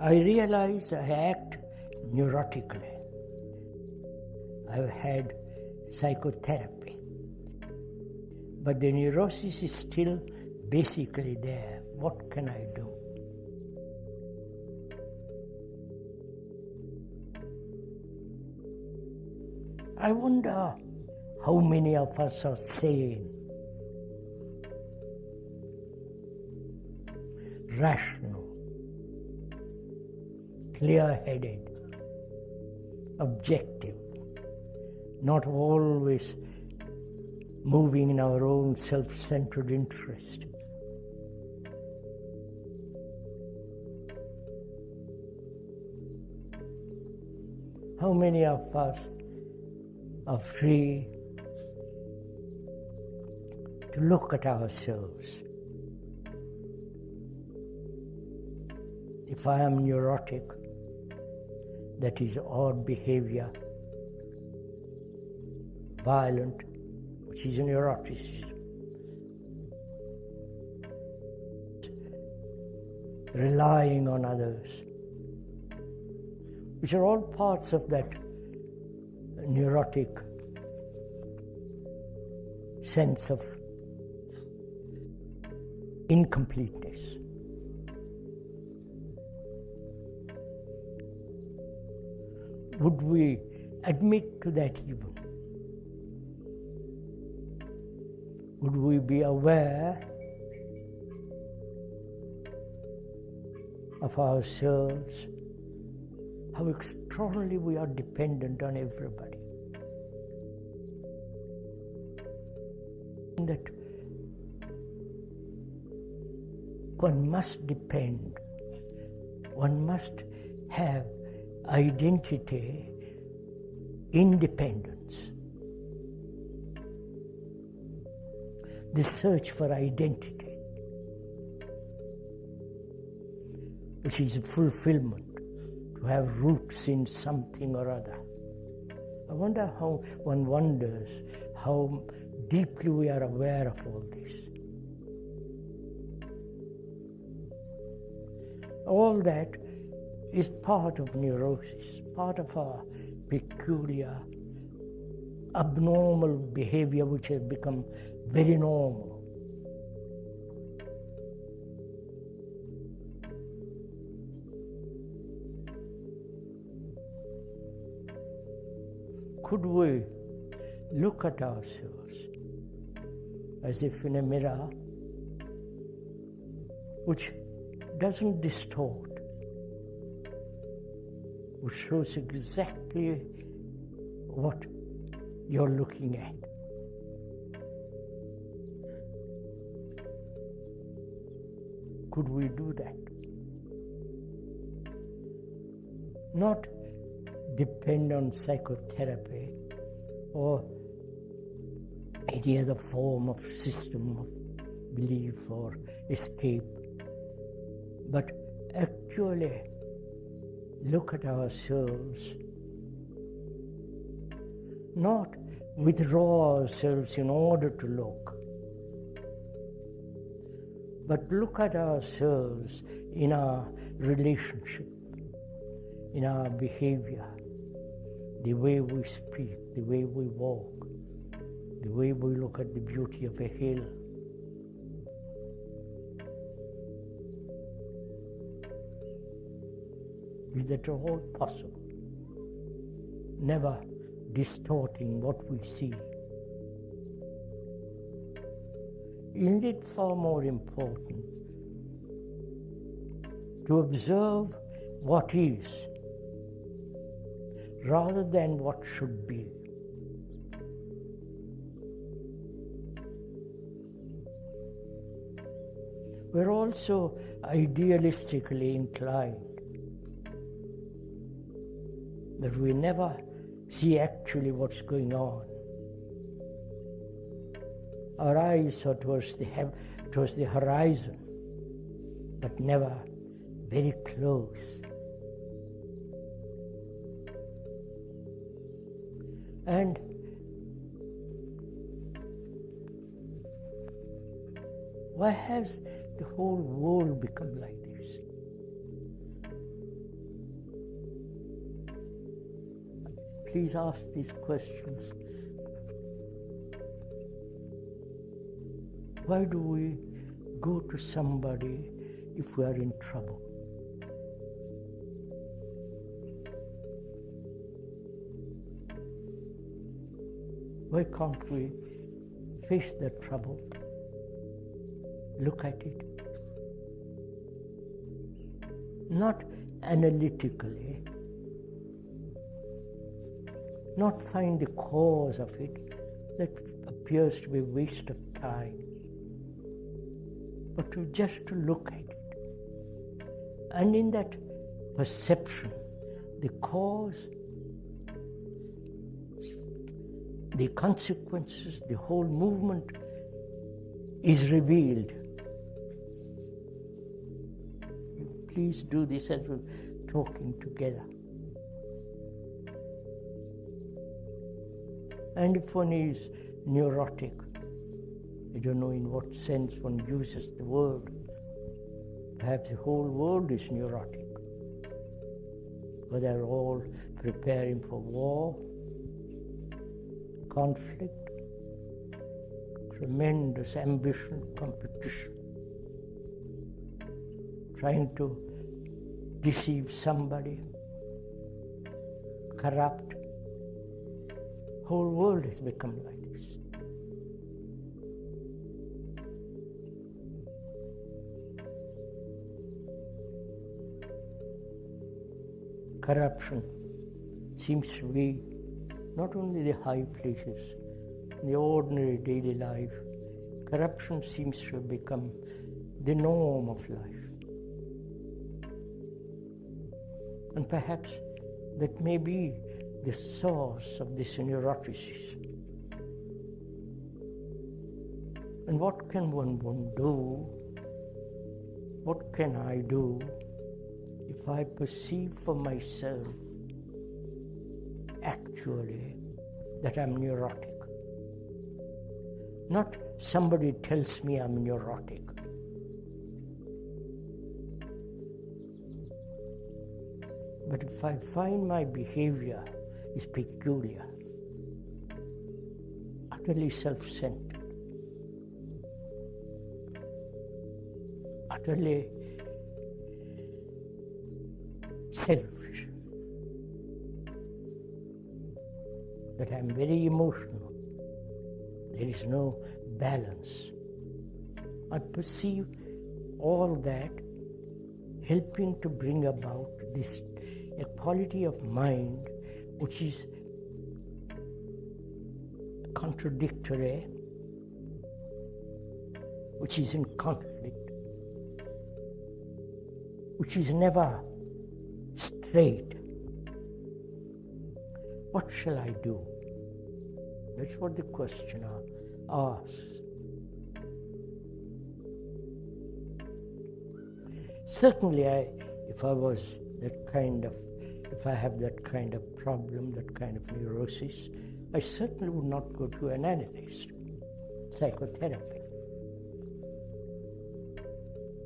I realize I act neurotically. I've had psychotherapy, but the neurosis is still basically there. What can I do? I wonder how many of us are sane, rational, clear-headed, objective, not always moving in our own self-centered interest. How many of us are free to look at ourselves? If I am neurotic, that is odd behavior, violent, which is a neurosis, relying on others, which are all parts of that neurotic sense of incompleteness. Would we admit to that evil? Would we be aware of ourselves, how extraordinarily we are dependent on everybody? That one must depend, one must have identity, independence. The search for identity, which is a fulfillment, to have roots in something or other. I wonder how one wonders how deeply we are aware of all this. All that is part of neurosis, part of our peculiar, abnormal behavior which has become very normal. Could we look at ourselves as if in a mirror which doesn't distort, which shows exactly what you're looking at? Could we do that? Not depend on psychotherapy or any other form of system of belief or escape, but actually look at ourselves, not withdraw ourselves in order to look, but look at ourselves in our relationship, in our behavior, the way we speak, the way we walk, the way we look at the beauty of a hill. Is that all possible? Never distorting what we see. Isn't it far more important to observe what is rather than what should be? We're also idealistically inclined, that we never see actually what's going on. Our eyes are towards the horizon, but never very close. And why has the whole world become like this? please ask these questions. Why do we go to somebody if we are in trouble? Why can't we face the trouble, look at it, not analytically, not find the cause of it that appears to be a waste of time, but just to look at it. And in that perception, the cause, the consequences, the whole movement is revealed. Please do this as we're talking together. And if one is neurotic, I don't know in what sense one uses the word, perhaps the whole world is neurotic, but they're all preparing for war, conflict, tremendous ambition, competition, trying to deceive somebody, corrupt. Whole world has become like this. Corruption seems to be not only the high places, in the ordinary daily life. Corruption seems to have become the norm of life. And perhaps that may be the source of this neurosis. And what can one do? What can I do if I perceive for myself actually that I'm neurotic? Not somebody tells me I'm neurotic. But if I find my behavior is peculiar, utterly self-centered, utterly selfish, that I'm very emotional, there is no balance. I perceive all that helping to bring about this a quality of mind which is contradictory, which is in conflict, which is never straight. What shall I do? That's what the questioner asks. Certainly, if I have that kind of problem, that kind of neurosis, I certainly would not go to an analyst, psychotherapy,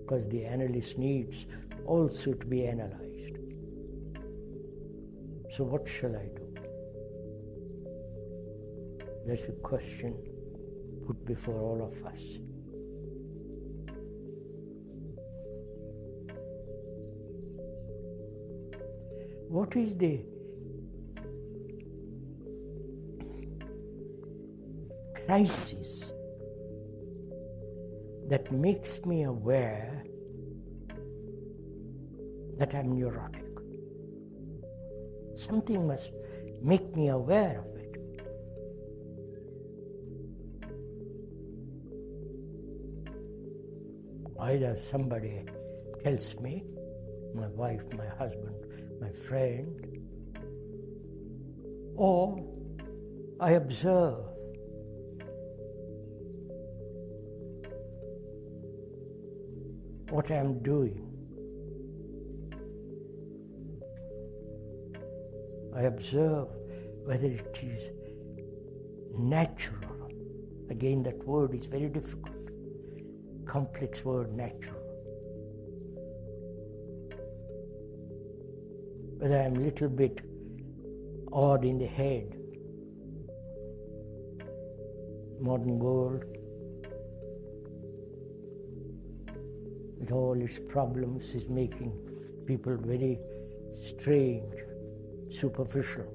because the analyst needs also to be analyzed. So what shall I do? That's a question put before all of us. What is the crisis that makes me aware that I'm neurotic? Something must make me aware of it. Either somebody tells me, my wife, my husband, my friend, or I observe. What I am doing. I observe whether it is natural. Again, that word is very difficult. Complex word, natural. Whether I'm a little bit odd in the head. Modern world, with all its problems, is making people very strange, superficial,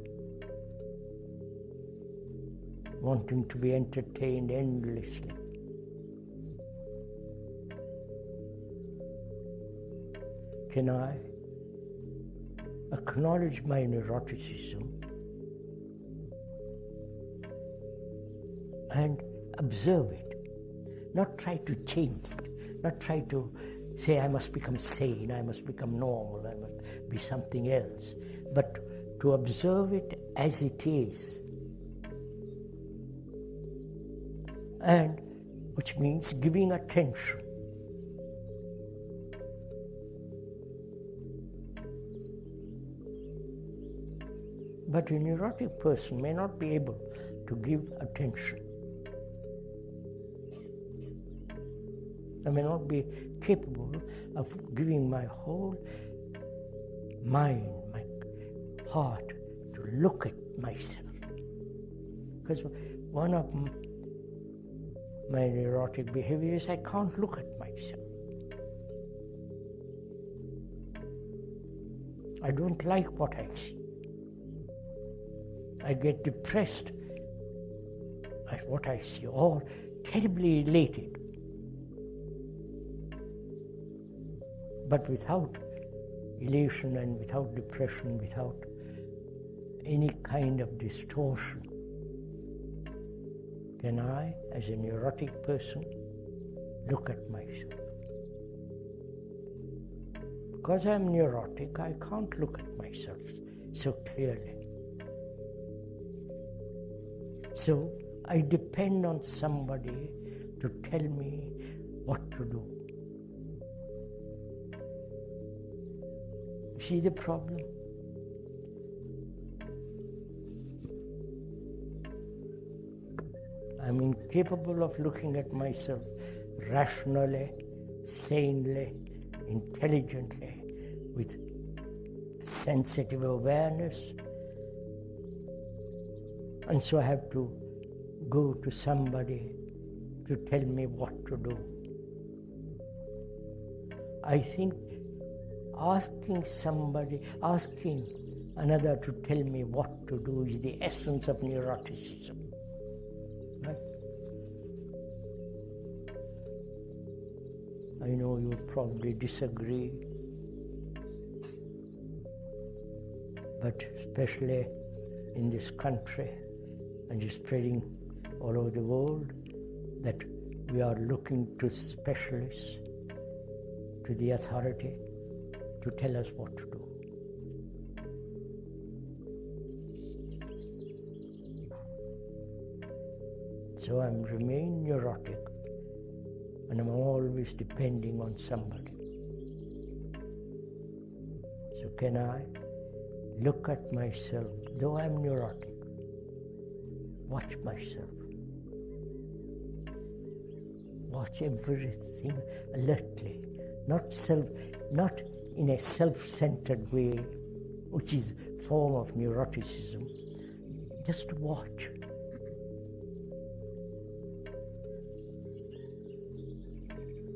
wanting to be entertained endlessly. Can I acknowledge my neuroticism and observe it, not try to change it, not try to say I must become sane, I must become normal, I must be something else, but to observe it as it is, and which means giving attention. But a neurotic person may not be able to give attention. I may not be capable of giving my whole mind, my heart, to look at myself. Because one of my neurotic behavior is I can't look at myself. I don't like what I see. I get depressed at what I see, or terribly elated. But without elation and without depression, without any kind of distortion, can I, as a neurotic person, look at myself? Because I'm neurotic, I can't look at myself so clearly. So I depend on somebody to tell me what to do. See the problem? I'm incapable of looking at myself rationally, sanely, intelligently, with sensitive awareness. And so I have to go to somebody to tell me what to do. I think asking another to tell me what to do is the essence of neuroticism. Right? I know you probably disagree, but especially in this country, and it's spreading all over the world, that we are looking to specialists, to the authority, to tell us what to do. So I remain neurotic, and I'm always depending on somebody. So can I look at myself, though I'm neurotic, watch myself, watch everything alertly, not in a self-centered way, which is a form of neuroticism. Just watch.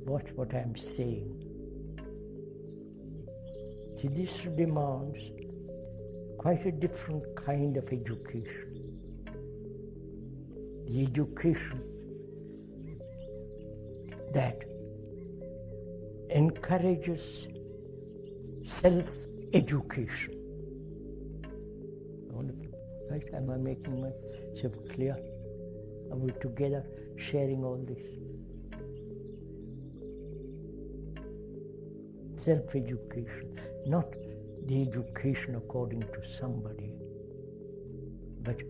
Watch what I'm saying. See, this demands quite a different kind of education. The education that encourages self-education. Right? Am I making myself clear? Are we together sharing all this? Self-education, not the education according to somebody, but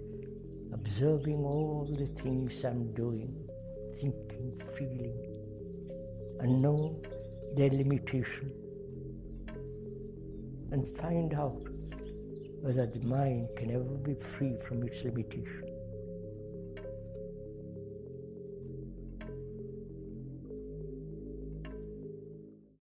observing all the things I'm doing, thinking, feeling, and know their limitation, and find out whether the mind can ever be free from its limitation.